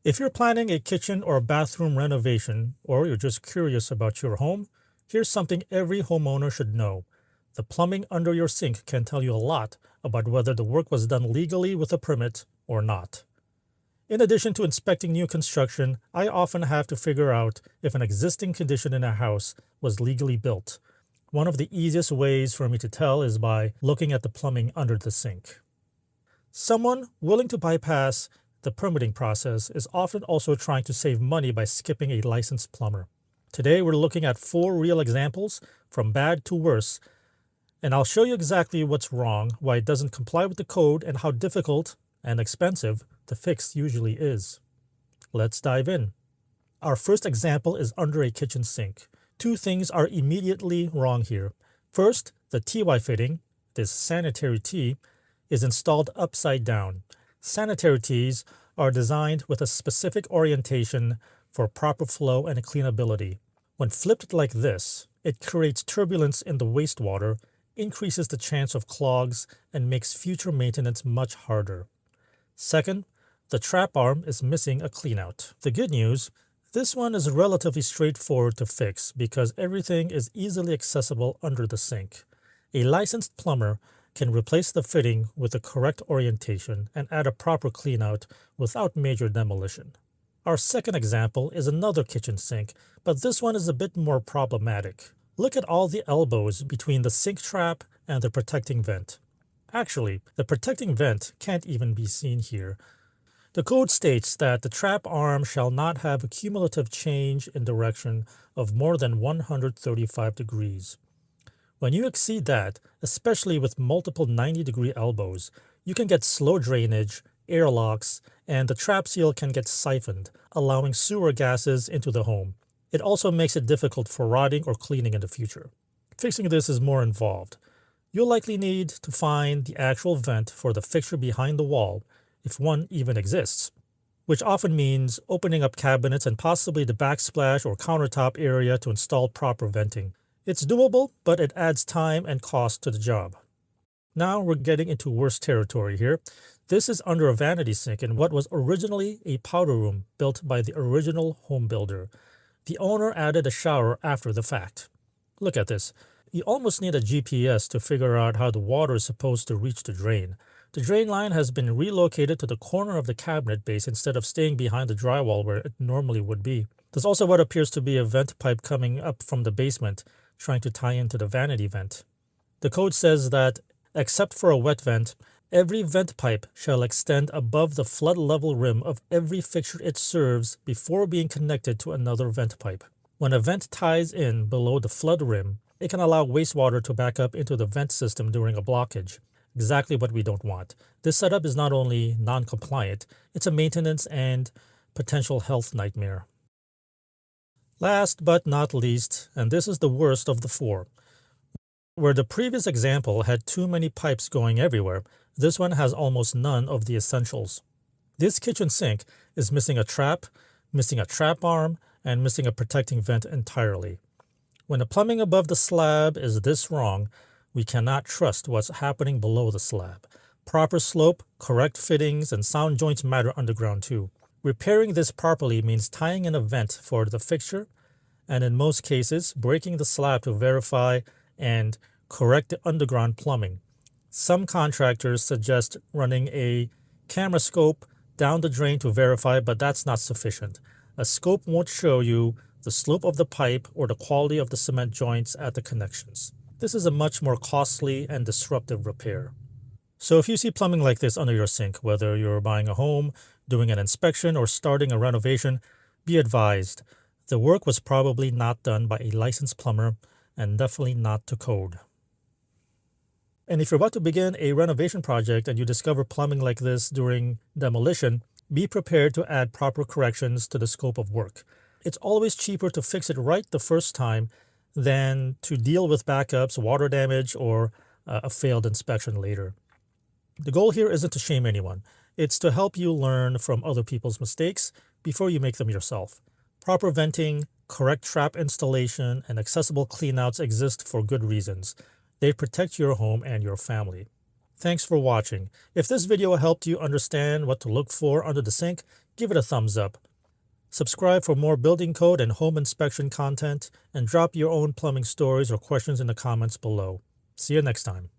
If you're planning a kitchen or bathroom renovation, or you're just curious about your home, here's something every homeowner should know. The plumbing under your sink can tell you a lot about whether the work was done legally with a permit or not. In addition to inspecting new construction, I often have to figure out if an existing condition in a house was legally built. One of the easiest ways for me to tell is by looking at the plumbing under the sink. Someone willing to bypass the permitting process is often also trying to save money by skipping a licensed plumber. Today we're looking at 4 real examples from bad to worse, and I'll show you exactly what's wrong, why it doesn't comply with the code, and how difficult and expensive the fix usually is. Let's dive in. Our first example is under a kitchen sink. 2 things are immediately wrong here. First, the TY fitting, this sanitary T, is installed upside down. Sanitary T's are designed with a specific orientation for proper flow and cleanability. When flipped like this, it creates turbulence in the wastewater, increases the chance of clogs, and makes future maintenance much harder. Second, the trap arm is missing a cleanout. The good news, this one is relatively straightforward to fix because everything is easily accessible under the sink. A licensed plumber can replace the fitting with the correct orientation and add a proper cleanout without major demolition. Our second example is another kitchen sink, but this one is a bit more problematic. Look at all the elbows between the sink trap and the protecting vent. Actually, the protecting vent can't even be seen here. The code states that the trap arm shall not have a cumulative change in direction of more than 135 degrees. When you exceed that, especially with multiple 90-degree elbows, you can get slow drainage, airlocks, and the trap seal can get siphoned, allowing sewer gases into the home. It also makes it difficult for rotting or cleaning in the future. Fixing this is more involved. You'll likely need to find the actual vent for the fixture behind the wall, if one even exists, which often means opening up cabinets and possibly the backsplash or countertop area to install proper venting. It's doable, but it adds time and cost to the job. Now we're getting into worse territory here. This is under a vanity sink in what was originally a powder room built by the original home builder. The owner added a shower after the fact. Look at this. You almost need a GPS to figure out how the water is supposed to reach the drain. The drain line has been relocated to the corner of the cabinet base instead of staying behind the drywall where it normally would be. There's also what appears to be a vent pipe coming up from the basement, trying to tie into the vanity vent. The code says that, except for a wet vent, every vent pipe shall extend above the flood level rim of every fixture it serves before being connected to another vent pipe. When a vent ties in below the flood rim, it can allow wastewater to back up into the vent system during a blockage. Exactly what we don't want. This setup is not only non-compliant, it's a maintenance and potential health nightmare. Last but not least, and this is the worst of the 4. Where the previous example had too many pipes going everywhere, this one has almost none of the essentials. This kitchen sink is missing a trap arm, and missing a protecting vent entirely. When the plumbing above the slab is this wrong, we cannot trust what's happening below the slab. Proper slope, correct fittings, and sound joints matter underground too. Repairing this properly means tying in a vent for the fixture, and in most cases, breaking the slab to verify and correct the underground plumbing. Some contractors suggest running a camera scope down the drain to verify, but that's not sufficient. A scope won't show you the slope of the pipe or the quality of the cement joints at the connections. This is a much more costly and disruptive repair. So if you see plumbing like this under your sink, whether you're buying a home, doing an inspection, or starting a renovation, be advised, the work was probably not done by a licensed plumber and definitely not to code. And if you're about to begin a renovation project and you discover plumbing like this during demolition, be prepared to add proper corrections to the scope of work. It's always cheaper to fix it right the first time than to deal with backups, water damage, or a failed inspection later. The goal here isn't to shame anyone. It's to help you learn from other people's mistakes before you make them yourself. Proper venting, correct trap installation, and accessible cleanouts exist for good reasons. They protect your home and your family. Thanks for watching. If this video helped you understand what to look for under the sink, give it a thumbs up. Subscribe for more building code and home inspection content, and drop your own plumbing stories or questions in the comments below. See you next time.